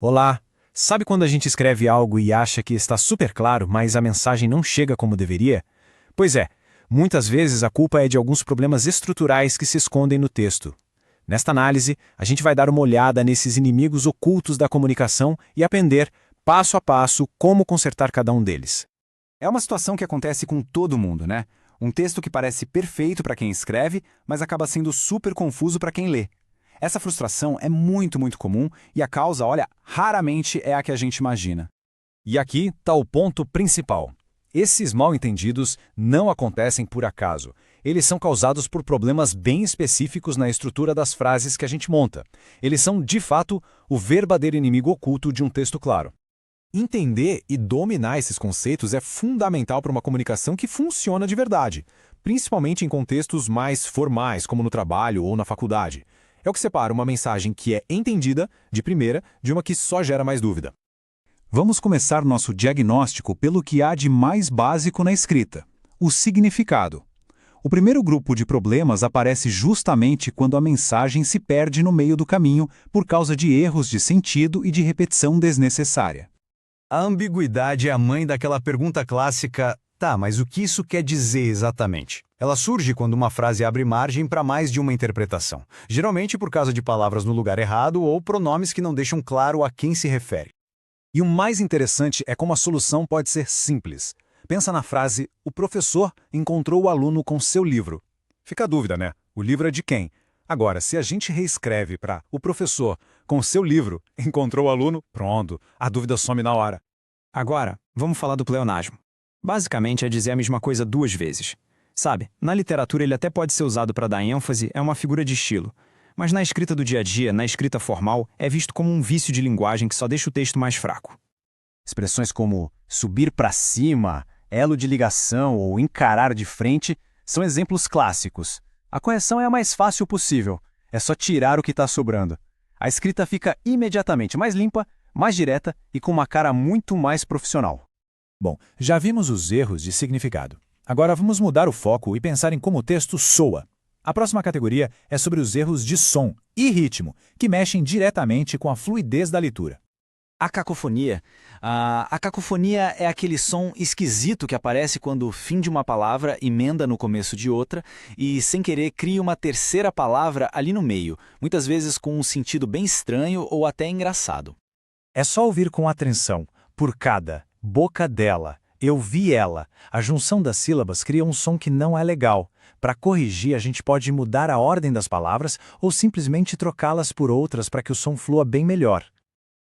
Olá! Sabe quando a gente escreve algo e acha que está super claro, mas a mensagem não chega como deveria? Pois é, muitas vezes a culpa é de alguns problemas estruturais que se escondem no texto. Nesta análise, a gente vai dar uma olhada nesses inimigos ocultos da comunicação e aprender, passo a passo, como consertar cada um deles. É uma situação que acontece com todo mundo, né? Um texto que parece perfeito para quem escreve, mas acaba sendo super confuso para quem lê. Essa frustração é muito comum e a causa, olha, raramente é a que a gente imagina. E aqui está o ponto principal. Esses mal-entendidos não acontecem por acaso. Eles são causados por problemas bem específicos na estrutura das frases que a gente monta. Eles são, de fato, o verdadeiro inimigo oculto de um texto claro. Entender e dominar esses conceitos é fundamental para uma comunicação que funciona de verdade, principalmente em contextos mais formais, como no trabalho ou na faculdade. É o que separa uma mensagem que é entendida, de primeira, de uma que só gera mais dúvida. Vamos começar nosso diagnóstico pelo que há de mais básico na escrita: o significado. O primeiro grupo de problemas aparece justamente quando a mensagem se perde no meio do caminho por causa de erros de sentido e de repetição desnecessária. A ambiguidade é a mãe daquela pergunta clássica: tá, mas o que isso quer dizer exatamente? Ela surge quando uma frase abre margem para mais de uma interpretação, geralmente por causa de palavras no lugar errado ou pronomes que não deixam claro a quem se refere. E o mais interessante é como a solução pode ser simples. Pensa na frase: o professor encontrou o aluno com seu livro. Fica a dúvida, né? O livro é de quem? Agora, se a gente reescreve para o professor com seu livro encontrou o aluno, pronto, a dúvida some na hora. Agora, vamos falar do pleonasmo. Basicamente é dizer a mesma coisa duas vezes. Sabe, na literatura ele até pode ser usado para dar ênfase, é uma figura de estilo. Mas na escrita do dia a dia, na escrita formal, é visto como um vício de linguagem que só deixa o texto mais fraco. Expressões como subir para cima, elo de ligação ou encarar de frente são exemplos clássicos. A correção é a mais fácil possível, é só tirar o que está sobrando. A escrita fica imediatamente mais limpa, mais direta e com uma cara muito mais profissional. Bom, já vimos os erros de significado. Agora vamos mudar o foco e pensar em como o texto soa. A próxima categoria é sobre os erros de som e ritmo, que mexem diretamente com a fluidez da leitura. A cacofonia. A cacofonia é aquele som esquisito que aparece quando o fim de uma palavra emenda no começo de outra e, sem querer, cria uma terceira palavra ali no meio, muitas vezes com um sentido bem estranho ou até engraçado. É só ouvir com atenção: por cada, boca dela, eu vi ela. A junção das sílabas cria um som que não é legal. Para corrigir, a gente pode mudar a ordem das palavras ou simplesmente trocá-las por outras para que o som flua bem melhor.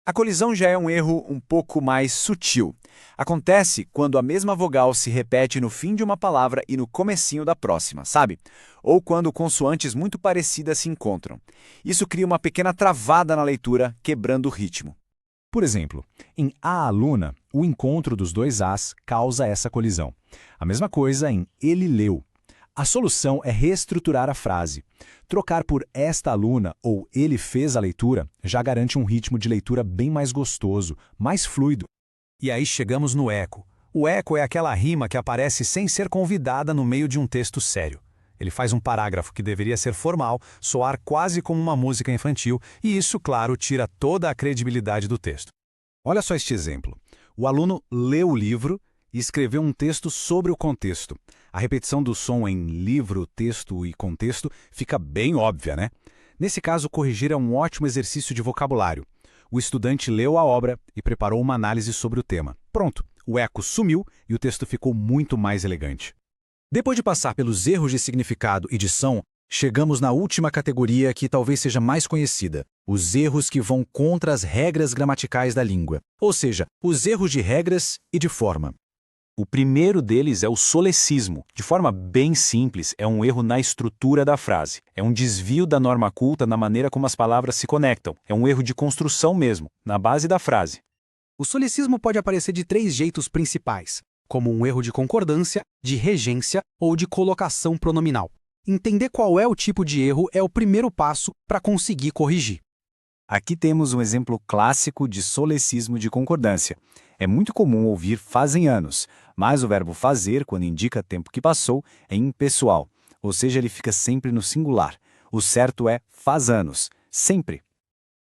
A colisão já é um erro um pouco mais sutil. Acontece quando a mesma vogal se repete no fim de uma palavra e no comecinho da próxima, sabe? Ou quando consoantes muito parecidas se encontram. Isso cria uma pequena travada na leitura, quebrando o ritmo. Por exemplo, em a aluna, o encontro dos dois as causa essa colisão. A mesma coisa em ele leu. A solução é reestruturar a frase. Trocar por esta aluna ou ele fez a leitura já garante um ritmo de leitura bem mais gostoso, mais fluido. E aí chegamos no eco. O eco é aquela rima que aparece sem ser convidada no meio de um texto sério. Ele faz um parágrafo que deveria ser formal soar quase como uma música infantil, e isso, claro, tira toda a credibilidade do texto. Olha só este exemplo. O aluno leu o livro e escreveu um texto sobre o contexto. A repetição do som em livro, texto e contexto fica bem óbvia, né? Nesse caso, corrigir é um ótimo exercício de vocabulário. O estudante leu a obra e preparou uma análise sobre o tema. Pronto, o eco sumiu e o texto ficou muito mais elegante. Depois de passar pelos erros de significado e de som, chegamos na última categoria que talvez seja mais conhecida: os erros que vão contra as regras gramaticais da língua, ou seja, os erros de regras e de forma. O primeiro deles é o solecismo. De forma bem simples, é um erro na estrutura da frase. É um desvio da norma culta na maneira como as palavras se conectam. É um erro de construção mesmo, na base da frase. O solecismo pode aparecer de 3 jeitos principais, como um erro de concordância, de regência ou de colocação pronominal. Entender qual é o tipo de erro é o primeiro passo para conseguir corrigir. Aqui temos um exemplo clássico de solecismo de concordância. É muito comum ouvir fazem anos, mas o verbo fazer, quando indica tempo que passou, é impessoal, ou seja, ele fica sempre no singular. O certo é faz anos, sempre.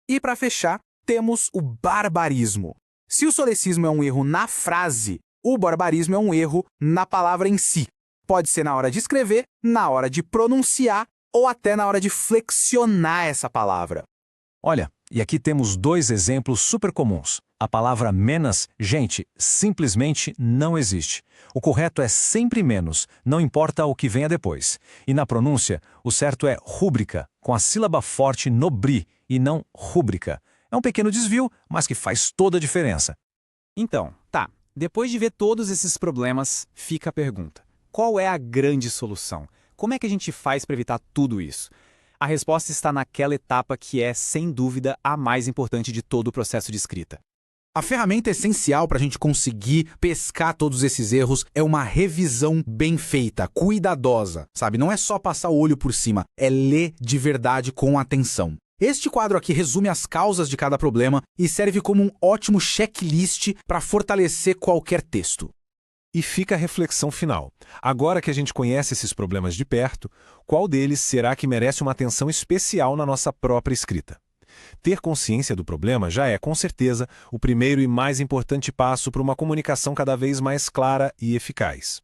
E para fechar, temos o barbarismo. Se o solecismo é um erro na frase, o barbarismo é um erro na palavra em si. Pode ser na hora de escrever, na hora de pronunciar ou até na hora de flexionar essa palavra. Olha, e aqui temos 2 exemplos super comuns. A palavra menos, gente, simplesmente não existe. O correto é sempre menos, não importa o que venha depois. E na pronúncia, o certo é rúbrica, com a sílaba forte no bri e não rúbrica. É um pequeno desvio, mas que faz toda a diferença. Então, tá. Depois de ver todos esses problemas, fica a pergunta. Qual é a grande solução? Como é que a gente faz para evitar tudo isso? A resposta está naquela etapa que é, sem dúvida, a mais importante de todo o processo de escrita. A ferramenta essencial para a gente conseguir pescar todos esses erros é uma revisão bem feita, cuidadosa, sabe? Não é só passar o olho por cima, é ler de verdade com atenção. Este quadro aqui resume as causas de cada problema e serve como um ótimo checklist para fortalecer qualquer texto. E fica a reflexão final. Agora que a gente conhece esses problemas de perto, qual deles será que merece uma atenção especial na nossa própria escrita? Ter consciência do problema já é, com certeza, o primeiro e mais importante passo para uma comunicação cada vez mais clara e eficaz.